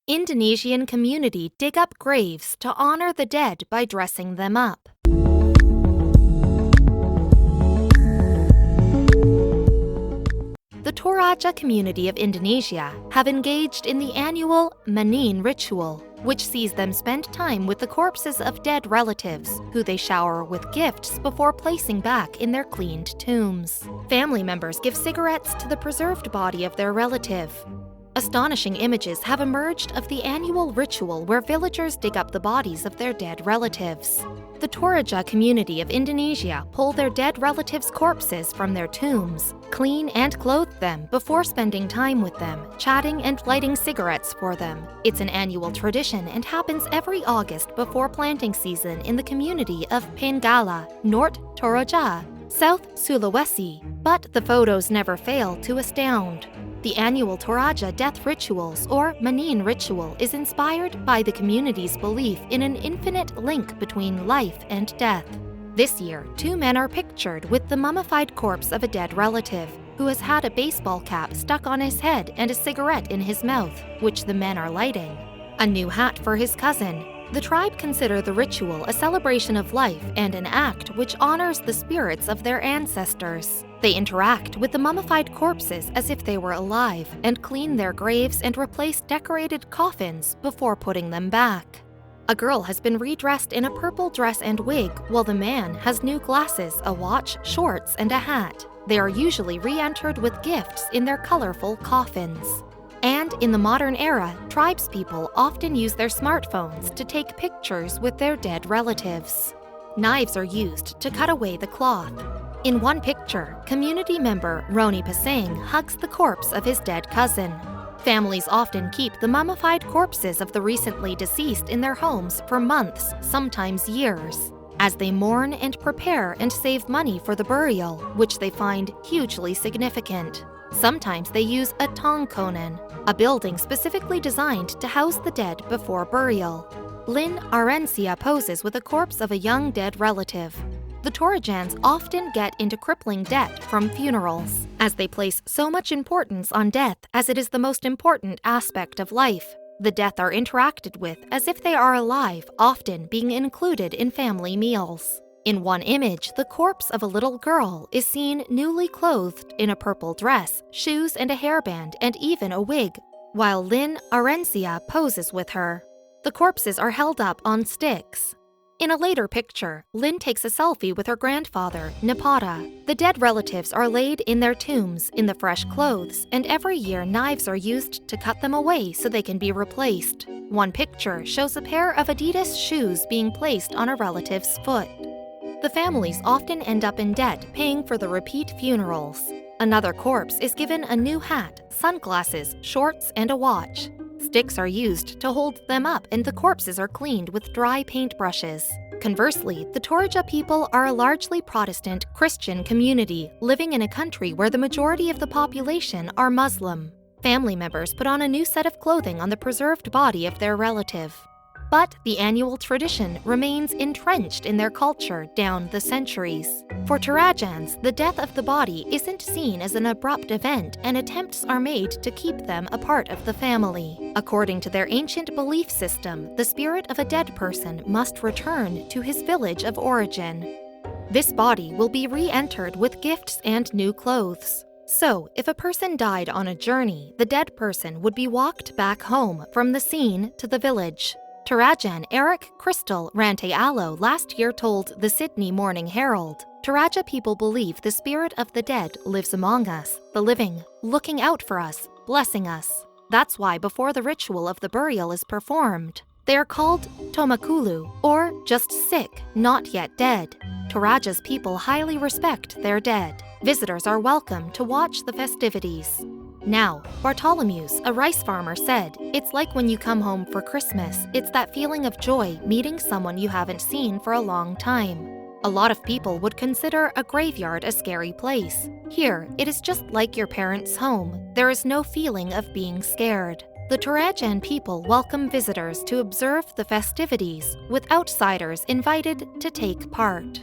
Indonesian community dig up graves to honor the dead by dressing them up. The Toraja community of Indonesia have engaged in the annual Manin ritual, which sees them spend time with the corpses of dead relatives, who they shower with gifts before placing back in their cleaned tombs. Family members give cigarettes to the preserved body of their relative. Astonishing images have emerged of the annual ritual where villagers dig up the bodies of their dead relatives. The Toraja community of Indonesia pull their dead relatives' corpses from their tombs, clean and clothe them before spending time with them, chatting and lighting cigarettes for them. It's an annual tradition and happens every August before planting season in the community of Penggala, North Toraja, South Sulawesi, but the photos never fail to astound. The annual Toraja death rituals, or Manin ritual, is inspired by the community's belief in an infinite link between life and death. This year, 2 men are pictured with the mummified corpse of a dead relative, who has had a baseball cap stuck on his head and a cigarette in his mouth, which the men are lighting. A new hat for his cousin. The tribe consider the ritual a celebration of life and an act which honors the spirits of their ancestors. They interact with the mummified corpses as if they were alive and clean their graves and replace decorated coffins before putting them back. A girl has been redressed in a purple dress and wig, while the man has new glasses, a watch, shorts, and a hat. They are usually re-entered with gifts in their colorful coffins. And in the modern era, tribespeople often use their smartphones to take pictures with their dead relatives. Knives are used to cut away the cloth. In one picture, community member Roni Pasang hugs the corpse of his dead cousin. Families often keep the mummified corpses of the recently deceased in their homes for months, sometimes years, as they mourn and prepare and save money for the burial, which they find hugely significant. Sometimes they use a tongkonan, a building specifically designed to house the dead before burial. Lynn Arencia poses with a corpse of a young dead relative. The Torajans often get into crippling debt from funerals, as they place so much importance on death as it is the most important aspect of life. The dead are interacted with as if they are alive, often being included in family meals. In one image, the corpse of a little girl is seen newly clothed in a purple dress, shoes and a hairband, and even a wig, while Lynn Arencia poses with her. The corpses are held up on sticks. In a later picture, Lynn takes a selfie with her grandfather, Nepata. The dead relatives are laid in their tombs in the fresh clothes, and every year knives are used to cut them away so they can be replaced. One picture shows a pair of Adidas shoes being placed on a relative's foot. The families often end up in debt paying for the repeat funerals. Another corpse is given a new hat, sunglasses, shorts, and a watch. Sticks are used to hold them up and the corpses are cleaned with dry paintbrushes. Conversely, the Toraja people are a largely Protestant Christian community living in a country where the majority of the population are Muslim. Family members put on a new set of clothing on the preserved body of their relative. But the annual tradition remains entrenched in their culture down the centuries. For Torajans, the death of the body isn't seen as an abrupt event, and attempts are made to keep them a part of the family. According to their ancient belief system, the spirit of a dead person must return to his village of origin. This body will be re-entered with gifts and new clothes. So, if a person died on a journey, the dead person would be walked back home from the scene to the village. Torajan Eric Crystal Rantealo last year told the Sydney Morning Herald, "Toraja people believe the spirit of the dead lives among us, the living, looking out for us, blessing us. That's why before the ritual of the burial is performed, they are called Tomakulu, or just sick, not yet dead. Toraja's people highly respect their dead. Visitors are welcome to watch the festivities." Now, Bartolomeus, a rice farmer, said, "It's like when you come home for Christmas. It's that feeling of joy meeting someone you haven't seen for a long time." A lot of people would consider a graveyard a scary place. Here, it is just like your parents' home. There is no feeling of being scared. The Torajan people welcome visitors to observe the festivities, with outsiders invited to take part.